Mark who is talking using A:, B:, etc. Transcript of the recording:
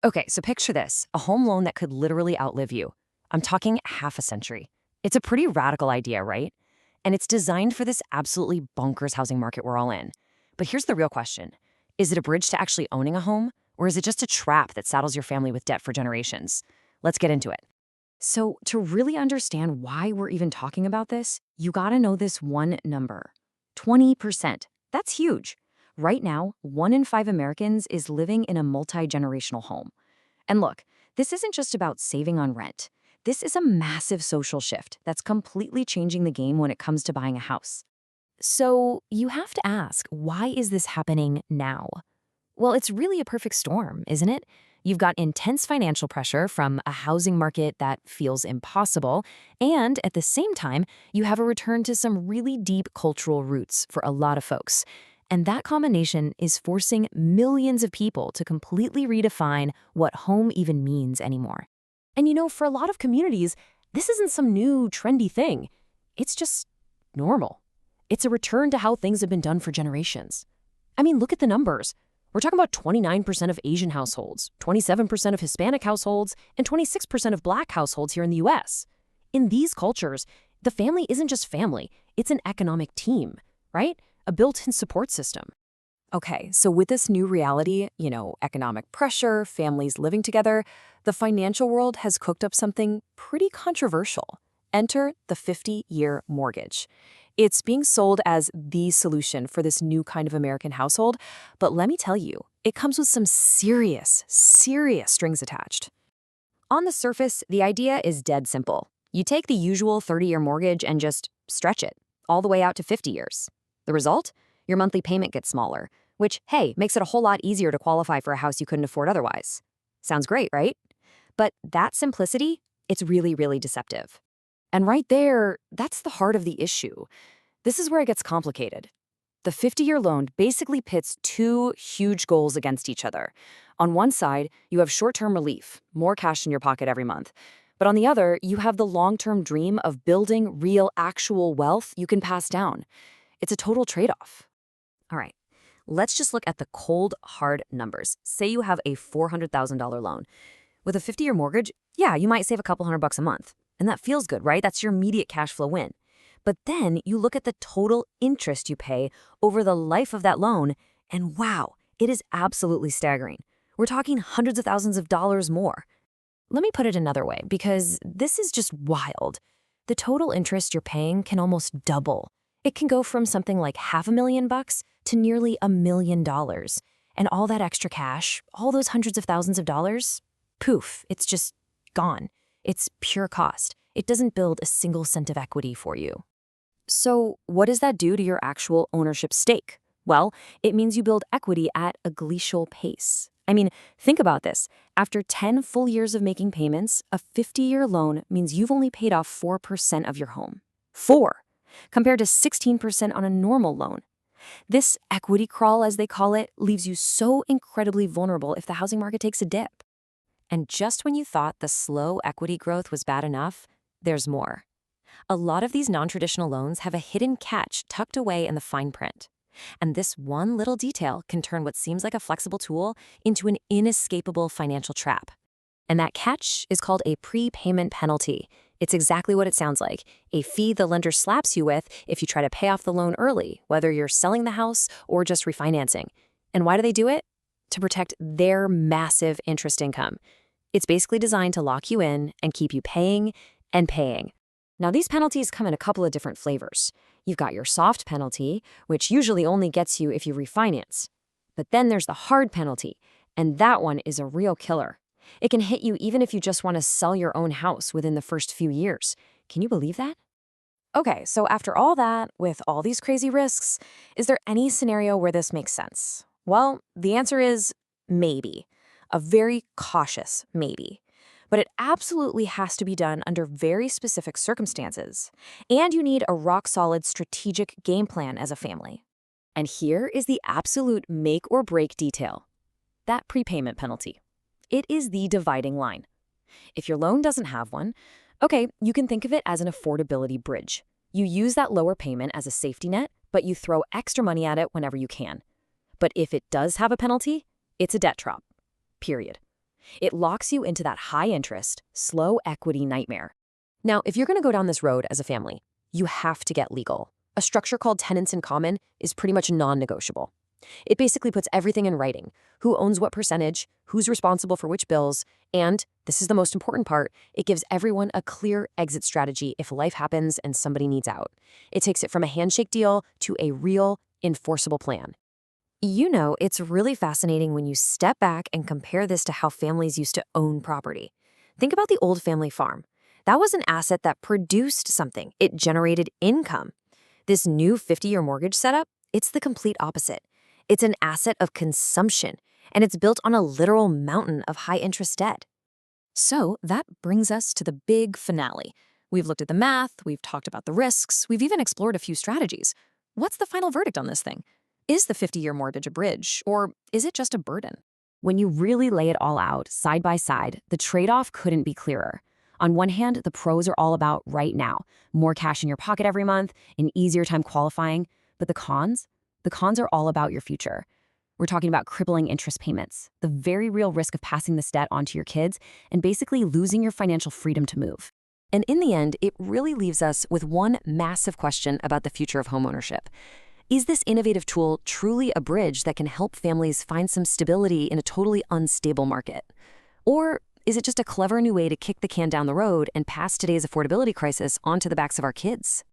A: Okay, so picture this, a home loan that could literally outlive you. I'm talking half a century. It's a pretty radical idea, right? And it's designed for this absolutely bonkers housing market we're all in. But here's the real question. Is it a bridge to actually owning a home? Or is it just a trap that saddles your family with debt for generations? Let's get into it. So, to really understand why we're even talking about this, you gotta know this one number 20%. That's huge. Right now, 1 in 5 Americans is living in a multi generational home. And look, this isn't just about saving on rent. This is a massive social shift that's completely changing the game when it comes to buying a house. So, you have to ask, why is this happening now? Well, it's really a perfect storm, isn't it? You've got intense financial pressure from a housing market that feels impossible, and at the same time, you have a return to some really deep cultural roots for a lot of folks. And that combination is forcing millions of people to completely redefine what home even means anymore. And for a lot of communities, this isn't some new trendy thing. It's just normal. It's a return to how things have been done for generations. I mean, look at the numbers. We're talking about 29% of Asian households, 27% of Hispanic households, and 26% of Black households here in the US. In these cultures, the family isn't just family, it's an economic team, right? A built-in support system. Okay, so with this new reality, economic pressure, families living together, the financial world has cooked up something pretty controversial. Enter the 50-year mortgage. It's being sold as the solution for this new kind of American household, but let me tell you, it comes with some serious, serious strings attached. On the surface, the idea is dead simple. You take the usual 30-year mortgage and just stretch it, all the way out to 50 years. The result? Your monthly payment gets smaller, which, hey, makes it a whole lot easier to qualify for a house you couldn't afford otherwise. Sounds great, right? But that simplicity, it's really, really deceptive. And right there, that's the heart of the issue. This is where it gets complicated. The 50-year loan basically pits two huge goals against each other. On one side, you have short-term relief, more cash in your pocket every month. But on the other, you have the long-term dream of building real, actual wealth you can pass down. It's a total trade-off. All right, let's just look at the cold, hard numbers. Say you have a $400,000 loan. With a 50-year mortgage, yeah, you might save a couple $100 a month. And that feels good, right? That's your immediate cash flow win. But then you look at the total interest you pay over the life of that loan, and wow, it is absolutely staggering. We're talking hundreds of thousands of dollars more. Let me put it another way, because this is just wild. The total interest you're paying can almost double. It can go from something like $500,000 to nearly $1 million. And all that extra cash, all those hundreds of thousands of dollars, poof, it's just gone. It's pure cost. It doesn't build a single cent of equity for you. So what does that do to your actual ownership stake? Well, it means you build equity at a glacial pace. I mean, think about this. After 10 full years of making payments, a 50-year loan means you've only paid off 4% of your home. 4, compared to 16% on a normal loan. This equity crawl, as they call it, leaves you so incredibly vulnerable if the housing market takes a dip. And just when you thought the slow equity growth was bad enough, there's more. A lot of these non-traditional loans have a hidden catch tucked away in the fine print. And this one little detail can turn what seems like a flexible tool into an inescapable financial trap. And that catch is called a prepayment penalty. It's exactly what it sounds like, a fee the lender slaps you with if you try to pay off the loan early, whether you're selling the house or just refinancing. And why do they do it? To protect their massive interest income. It's basically designed to lock you in and keep you paying and paying. Now, these penalties come in a couple of different flavors. You've got your soft penalty, which usually only gets you if you refinance. But then there's the hard penalty, and that one is a real killer. It can hit you even if you just want to sell your own house within the first few years. Can you believe that? Okay, so after all that, with all these crazy risks, is there any scenario where this makes sense? Well, the answer is maybe. A very cautious maybe. But it absolutely has to be done under very specific circumstances. And you need a rock-solid strategic game plan as a family. And here is the absolute make or break detail. That prepayment penalty. It is the dividing line. If your loan doesn't have one, okay, you can think of it as an affordability bridge. You use that lower payment as a safety net, but you throw extra money at it whenever you can. But if it does have a penalty, it's a debt trap. Period. It locks you into that high-interest, slow equity nightmare. Now, if you're going to go down this road as a family, you have to get legal. A structure called tenants in common is pretty much non-negotiable. It basically puts everything in writing: who owns what percentage, who's responsible for which bills, and, this is the most important part, it gives everyone a clear exit strategy if life happens and somebody needs out. It takes it from a handshake deal to a real, enforceable plan. You know, it's really fascinating when you step back and compare this to how families used to own property. Think about the old family farm. That was an asset that produced something. It generated income. This new 50-year mortgage setup, it's the complete opposite. It's an asset of consumption, and it's built on a literal mountain of high-interest debt. So that brings us to the big finale. We've looked at the math, we've talked about the risks, we've even explored a few strategies. What's the final verdict on this thing? Is the 50-year mortgage a bridge, or is it just a burden? When you really lay it all out, side by side, the trade-off couldn't be clearer. On one hand, the pros are all about right now: more cash in your pocket every month, an easier time qualifying. But the cons? The cons are all about your future. We're talking about crippling interest payments, the very real risk of passing this debt on to your kids, and basically losing your financial freedom to move. And in the end, it really leaves us with one massive question about the future of homeownership. Is this innovative tool truly a bridge that can help families find some stability in a totally unstable market? Or is it just a clever new way to kick the can down the road and pass today's affordability crisis onto the backs of our kids?